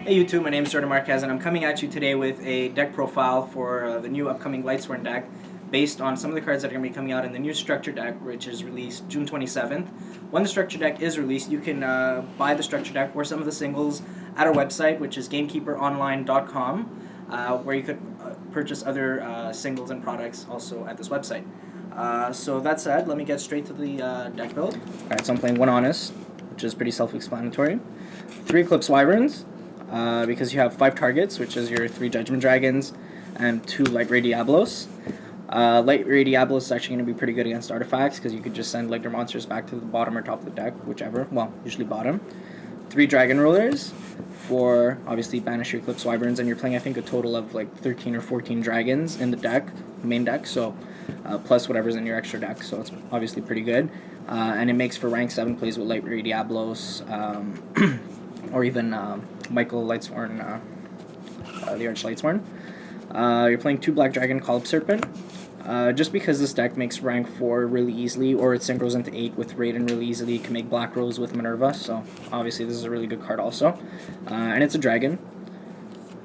Hey YouTube, my name is Marques, and I'm coming at you today with a deck profile for the new upcoming Lightsworn deck based on some of the cards that are going to be coming out in the new structure deck, which is released June 27th. When the structure deck is released, you can buy the structure deck or some of the singles at our website, which is gamekeeperonline.com, where you could purchase other singles and products also at this website. So that said, let me get straight to the deck build. Alright, so I'm playing 1 Honest, which is pretty self-explanatory. 3 Eclipse Wyverns, because you have 5 targets, which is your 3 Judgment Dragons and 2 Lightray Diabolos. Lightray Diabolos is actually going to be pretty good against artifacts because you could just send like your monsters back to the bottom or top of the deck, whichever. Well, usually bottom. 3 Dragon Rulers for obviously banish your Eclipse Wyverns, and you're playing I think a total of like 13 or 14 dragons in the deck, main deck, so plus whatever's in your extra deck, so it's obviously pretty good. And it makes for rank 7 plays with Lightray Diabolos, or even Michael Lightsworn, the Arch Lightsworn. You're playing 2 Black Dragon Collapserpent, just because this deck makes rank 4 really easily, or it synchros into 8 with Raiden really easily. You can make Black Rose with Minerva, so obviously this is a really good card also. And it's a dragon.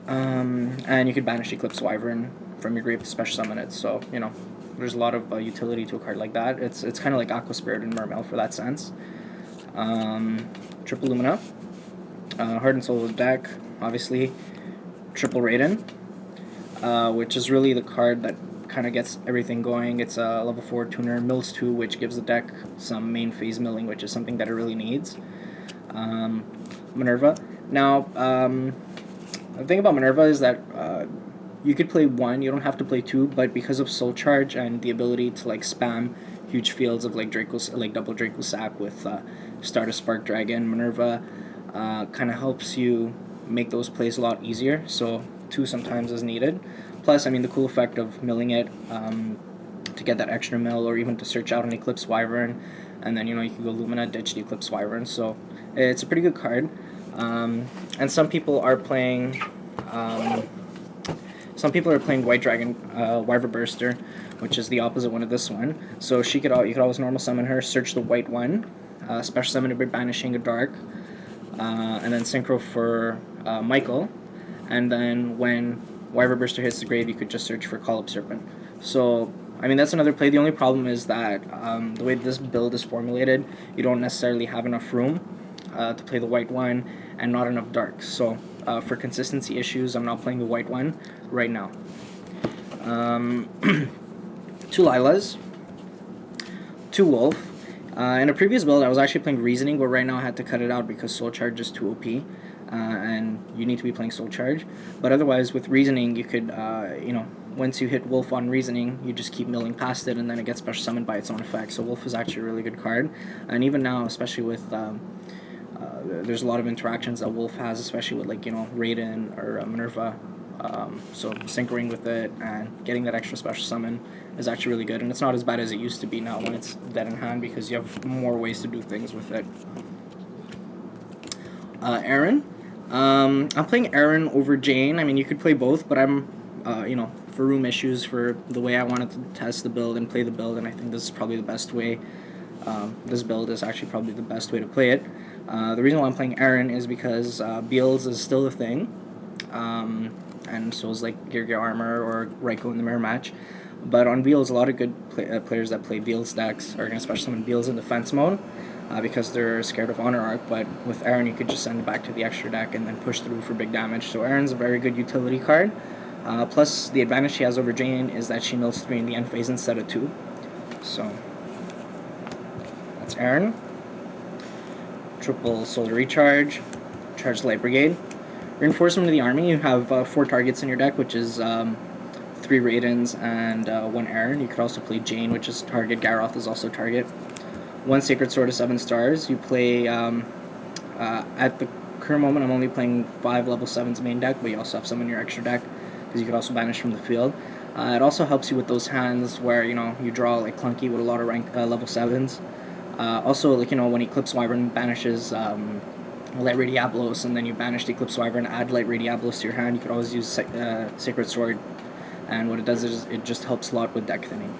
And you could banish Eclipse Wyvern from your grave to special summon it, so, you know, there's a lot of utility to a card like that. It's kind of like Aqua Spirit and Mermail for that sense. Triple Lumina. Heart and Soul of the deck, obviously. Triple Raiden, which is really the card that kind of gets everything going. It's a level 4 tuner, mills 2, which gives the deck some main phase milling, which is something that it really needs. Minerva. Now, the thing about Minerva is that you could play 1, you don't have to play 2, but because of Soul Charge and the ability to like spam huge fields of like double Dracossack with Stardust Spark Dragon, Minerva kind of helps you make those plays a lot easier, so 2 sometimes is needed. Plus, I mean, the cool effect of milling it to get that extra mill, or even to search out an Eclipse Wyvern, and then, you know, you can go Lumina, ditch the Eclipse Wyvern, so it's a pretty good card. And some people are playing White Dragon Wyvern Burster, which is the opposite one of this one. So you could always normal summon her, search the white one, special summon it by banishing a dark, and then synchro for Michael, and then when Wyvern Burster hits the grave, you could just search for Collapserpent. So, I mean, that's another play. The only problem is that the way this build is formulated, you don't necessarily have enough room to play the white one, and not enough darks. So, for consistency issues, I'm not playing the white one right now. 2 Lylas, 2 Wulf. In a previous build, I was actually playing Reasoning, but right now I had to cut it out because Soul Charge is too OP, and you need to be playing Soul Charge. But otherwise, with Reasoning, you could, you know, once you hit Wulf on Reasoning, you just keep milling past it, and then it gets special summoned by its own effect. So Wulf is actually a really good card, and even now, especially with, there's a lot of interactions that Wulf has, especially with, like, you know, Raiden or Minerva. So synchroing with it and getting that extra special summon is actually really good, and it's not as bad as it used to be now when it's dead in hand, because you have more ways to do things with it. Ehren. I'm playing Ehren over Jane. I mean, you could play both, but I'm, you know, for room issues, for the way I wanted to test the build and play the build, and I think this is probably the best way. This build is actually probably the best way to play it. The reason why I'm playing Ehren is because Beals is still a thing. And so is like Gear Armor or Raiko in the mirror match. But on Beals, a lot of good players that play Beals decks are going to special summon Beals in defense mode because they're scared of Honor Arc. But with Ehren, you could just send it back to the extra deck and then push through for big damage. So Ehren's a very good utility card. Plus, the advantage she has over Jane is that she mills 3 in the end phase instead of 2. So that's Ehren. Triple Solar Recharge. Charge Light Brigade. Reinforcement of the army, you have 4 targets in your deck, which is 3 Raidens and 1 Ehren. You could also play Jane, which is target. Garroth is also target. 1 Sacred Sword of 7 stars. You play, at the current moment, I'm only playing 5 level 7s main deck, but you also have some in your extra deck, because you could also banish from the field. It also helps you with those hands where, you know, you draw like clunky with a lot of level 7s. Also, like, you know, when Eclipse Wyvern banishes Lightray Diabolos, and then you banish the Eclipse Wyvern and add Lightray Diabolos to your hand, you could always use Sacred Sword, and what it does is it just helps a lot with deck thinning.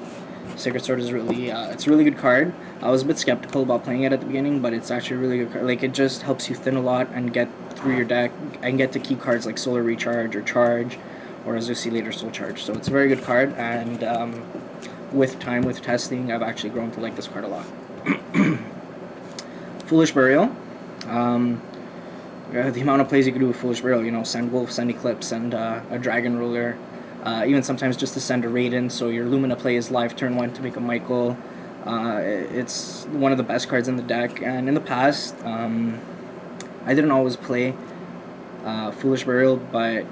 Sacred Sword is really, it's a really good card. I was a bit skeptical about playing it at the beginning, but it's actually a really good card. Like, it just helps you thin a lot and get through your deck and get to key cards like Solar Recharge or Charge, or as you'll see later, Soul Charge. So it's a very good card, and with time, with testing, I've actually grown to like this card a lot. Foolish Burial. The amount of plays you can do with Foolish Burial, you know, send Wulf, send Eclipse, and a Dragon Ruler. Even sometimes just to send a Raiden, so your Lumina play is live turn 1 to make a Michael. It's one of the best cards in the deck, and in the past, I didn't always play Foolish Burial, but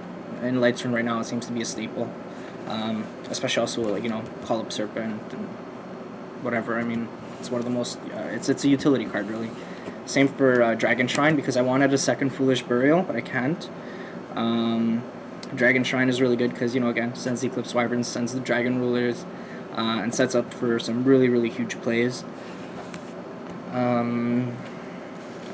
in Lightsworn right now it seems to be a staple. Especially also, like, you know, Collapserpent and whatever. I mean, it's one of the most, it's a utility card, really. Same for Dragon Shrine, because I wanted a second Foolish Burial, but I can't. Dragon Shrine is really good because, you know, again, sends the Eclipse Wyvern, sends the Dragon Rulers, and sets up for some really, really huge plays. And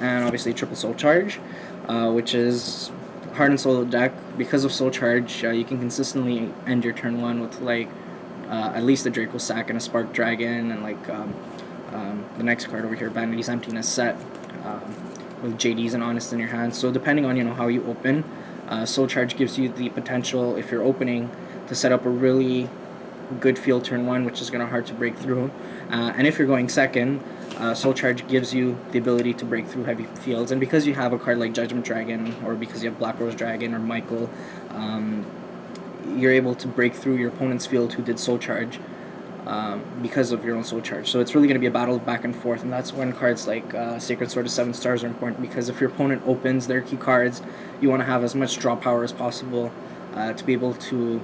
obviously Triple Soul Charge, which is Heart and Soul deck. Because of Soul Charge, you can consistently end your turn 1 with, like, at least a Dracossack and a Spark Dragon, and, like, the next card over here, Vanity's Emptiness set, with JDs and Honest in your hand. So depending on, you know, how you open, Soul Charge gives you the potential, if you're opening, to set up a really good field turn 1, which is going to hard to break through. And if you're going second, Soul Charge gives you the ability to break through heavy fields. And because you have a card like Judgment Dragon, or because you have Black Rose Dragon or Michael, you're able to break through your opponent's field who did Soul Charge, because of your own Soul Charge. So it's really going to be a battle of back and forth, and that's when cards like Sacred Sword of 7 stars are important, because if your opponent opens their key cards, you want to have as much draw power as possible to be able to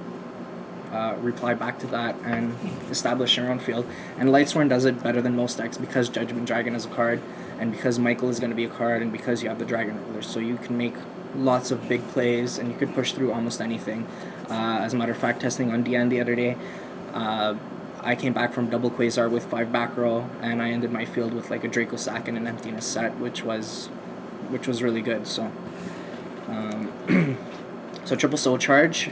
reply back to that and establish your own field. And Lightsworn does it better than most decks because Judgment Dragon is a card, and because Michael is going to be a card, and because you have the Dragon Ruler. So you can make lots of big plays, and you could push through almost anything. As a matter of fact, testing on DN the other day, I came back from double Quasar with 5 back row, and I ended my field with like a Dracossack and an Emptiness set, which was really good. So, so Triple Soul Charge.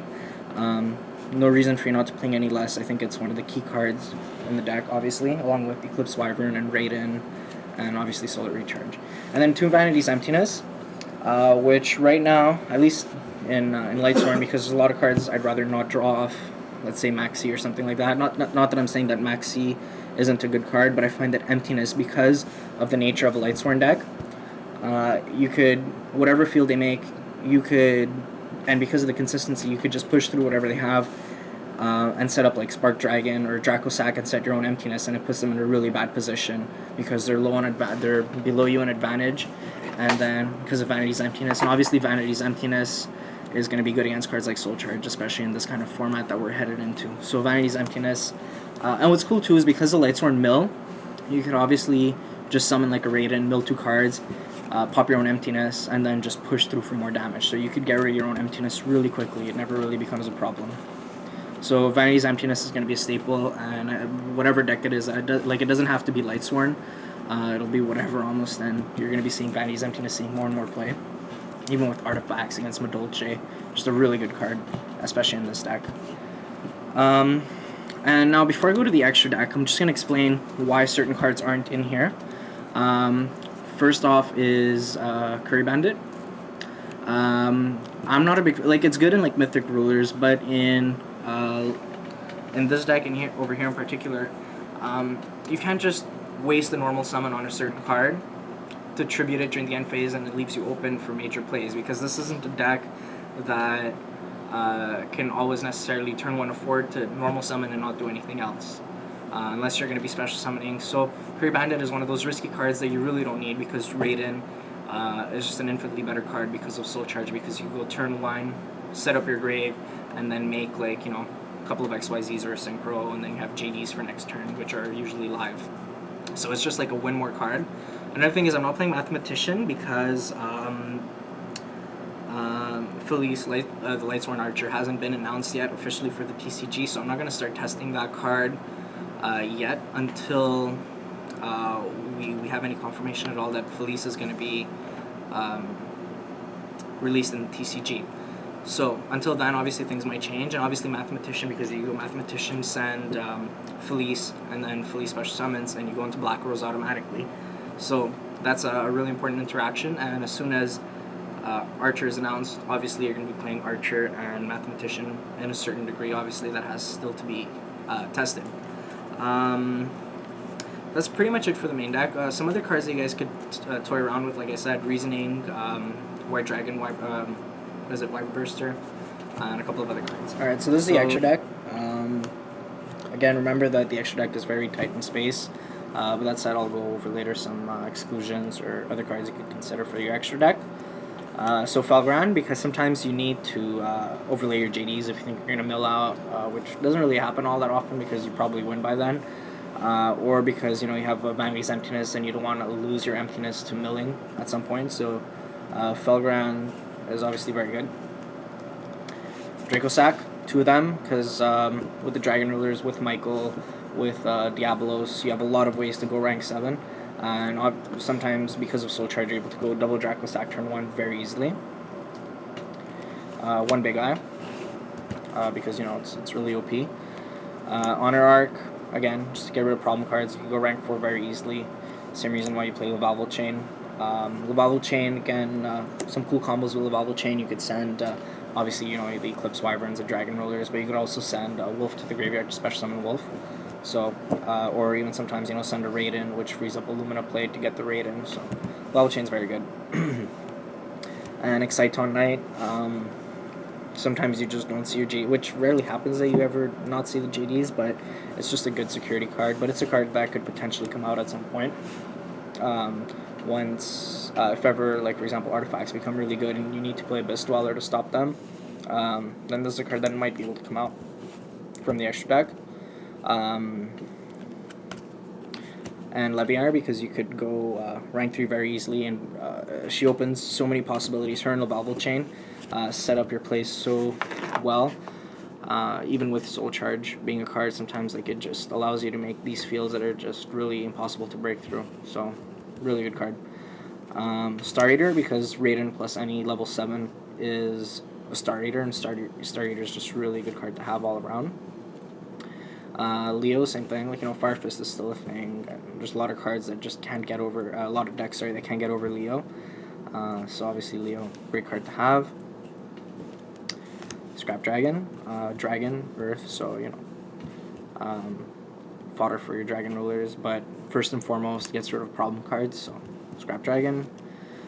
No reason for you not to playing any less. I think it's one of the key cards in the deck, obviously, along with Eclipse Wyvern and Raiden, and obviously Solar Recharge. And then 2 Vanity's Emptiness, which right now, at least in Lightsworn, because there's a lot of cards I'd rather not draw off, let's say Maxi or something like that. Not that I'm saying that Maxi isn't a good card, but I find that Emptiness, because of the nature of a Lightsworn deck, you could, whatever field they make, you could, and because of the consistency, you could just push through whatever they have, and set up like Spark Dragon or Dracossack and set your own Emptiness, and it puts them in a really bad position because they're low on they're below you in advantage, and then because of Vanity's Emptiness, and obviously Vanity's Emptiness is going to be good against cards like Soul Charge, especially in this kind of format that we're headed into. So Vanity's Emptiness, and what's cool too is because of Lightsworn mill, you could obviously just summon like a Raiden, mill 2 cards, pop your own Emptiness, and then just push through for more damage. So you could get rid of your own Emptiness really quickly. It never really becomes a problem. So Vanity's Emptiness is going to be a staple, and whatever deck it is, it doesn't have to be Lightsworn. It'll be whatever almost, and you're going to be seeing Vanity's Emptiness seeing more and more play. Even with Artifacts against Madolche. Just a really good card, especially in this deck. And now before I go to the extra deck, I'm just going to explain why certain cards aren't in here. First off is Curry Bandit. I'm not a big, like, it's good in like Mythic Rulers, but in this deck in here, over here in particular, you can't just waste the normal summon on a certain card to tribute it during the end phase, and it leaves you open for major plays, because this isn't a deck that can always necessarily turn 1 afford to normal summon and not do anything else, unless you're going to be special summoning. So Curry Bandit is one of those risky cards that you really don't need, because Raiden is just an infinitely better card because of Soul Charge, because you go turn 1, set up your grave, and then make, like, you know, a couple of XYZs or a Synchro, and then you have JDs for next turn, which are usually live. So it's just like a win more card. Another thing is I'm not playing Mathematician because Felice, the Lightsworn Archer, hasn't been announced yet officially for the TCG, so I'm not going to start testing that card yet until we have any confirmation at all that Felice is going to be released in the TCG. So until then, obviously things might change, and obviously Mathematician, because you go Mathematician, send Felice, and then Felice special summons, and you go into Black Rose automatically. So that's a really important interaction, and as soon as Archer is announced, obviously you're going to be playing Archer and Mathematician in a certain degree. Obviously that has still to be tested. That's pretty much it for the main deck. Some other cards that you guys could toy around with, like I said, Reasoning, White Dragon, Wyvern Burster, and a couple of other cards. Alright, so this is the extra deck. Again, remember that the extra deck is very tight in space. But that said, I'll go over later some exclusions or other cards you could consider for your extra deck. So Felgrand, because sometimes you need to overlay your JDs if you think you're going to mill out, which doesn't really happen all that often because you probably win by then. Or because you have a Vanity's Emptiness and you don't want to lose your Emptiness to milling at some point. So Felgrand is obviously very good. Dracossack, 2 of them, because with the Dragon Rulers, with Michael, with Diabolos, you have a lot of ways to go rank 7. And sometimes, because of Soul Charge, you're able to go double Dracossack turn 1 very easily. 1 Big Eye, because it's really OP. Honor Arc, again, just to get rid of problem cards, you can go rank 4 very easily. Same reason why you play Lavalval Chain. Lavalval Chain, again, some cool combos with Lavalval Chain. You could send, obviously, the Eclipse Wyverns, the Dragon Rollers, but you could also send Wulf to the graveyard to special summon Wulf. So, or even sometimes, send a Raiden, which frees up a Lumina play to get the Raiden. So, Lavalval Chain's very good. And Exciton Knight, sometimes you just don't see your JD, which rarely happens that you ever not see the JDs, but it's just a good security card. But it's a card that could potentially come out at some point. Once, if ever, like for example, artifacts become really good and you need to play Abyss Dweller to stop them, then this is a card that might be able to come out from the extra deck. And Leviar, because you could go rank 3 very easily, and she opens so many possibilities. Her and Lavalval Chain set up your plays so well. Even with Soul Charge being a card, sometimes it just allows you to make these fields that are just really impossible to break through. So, really good card. Star Eater, because Raiden plus any level 7 is a Star Eater, and Star Eater is just a really good card to have all around. Leo, same thing. Fire Fist is still a thing. And there's a lot of cards that just can't get over, a lot of decks, that can't get over Leo. So obviously Leo, great card to have. Scrap Dragon, Dragon, Earth, so, fodder for your Dragon Rulers, but first and foremost, gets rid of problem cards, so Scrap Dragon.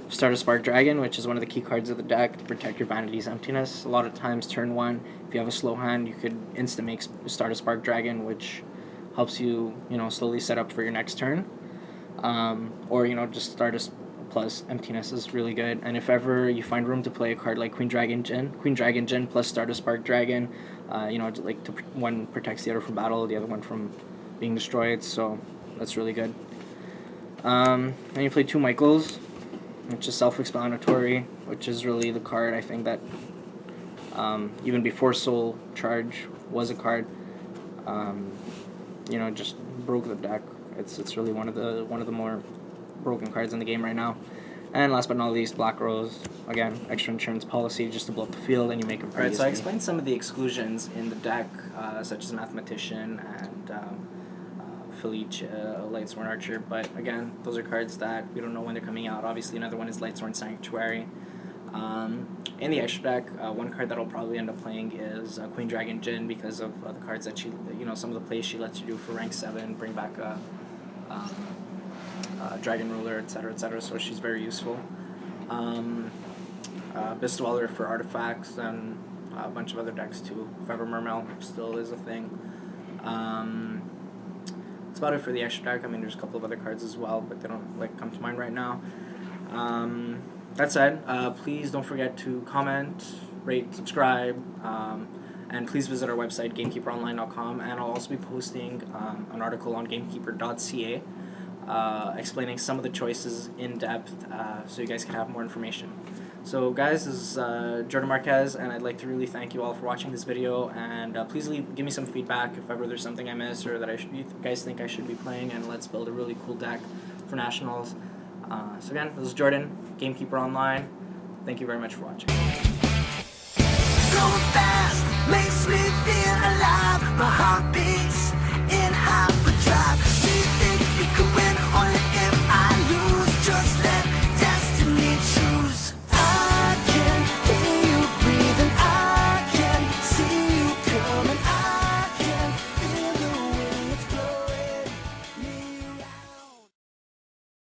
Start a Spark Dragon, which is one of the key cards of the deck to protect your Vanity's Emptiness. A lot of times, turn 1, if you have a slow hand, you could make Start a Spark Dragon, which helps you, slowly set up for your next turn. Or, just Start a plus Emptiness is really good. And if ever you find room to play a card like Queen Dragon Jin plus Start a Spark Dragon, one protects the other from battle, the other one from being destroyed, so that's really good. And you play 2 Michaels, which is self-explanatory, which is really the card I think that even before Soul Charge was a card, just broke the deck. It's really one of the more broken cards in the game right now. And last but not least, Black Rose. Again, extra insurance policy just to blow up the field, and you make them pretty easy. So I explained some of the exclusions in the deck, such as Mathematician and Felice, Lightsworn Archer, but again, those are cards that we don't know when they're coming out. Obviously, another one is Lightsworn Sanctuary. In the extra deck, one card that I'll probably end up playing is Queen Dragon Jin, because of the cards that she, some of the plays she lets you do for rank 7, bring back a Dragon Ruler, etc., so she's very useful. Abyss Dweller for artifacts, and a bunch of other decks too. Fever Mermail still is a thing. That's about it for the extra deck. I mean, there's a couple of other cards as well, but they don't come to mind right now. That said, please don't forget to comment, rate, subscribe, and please visit our website, gamekeeperonline.com, and I'll also be posting an article on gamekeeper.ca explaining some of the choices in depth, so you guys can have more information. So guys, this is Jordan Marques, and I'd like to really thank you all for watching this video, and please give me some feedback if ever there's something I missed or that you guys think I should be playing, and let's build a really cool deck for Nationals. So again, this is Jordan, Gamekeeper Online. Thank you very much for watching. so fast, makes me feel alive. My heart beats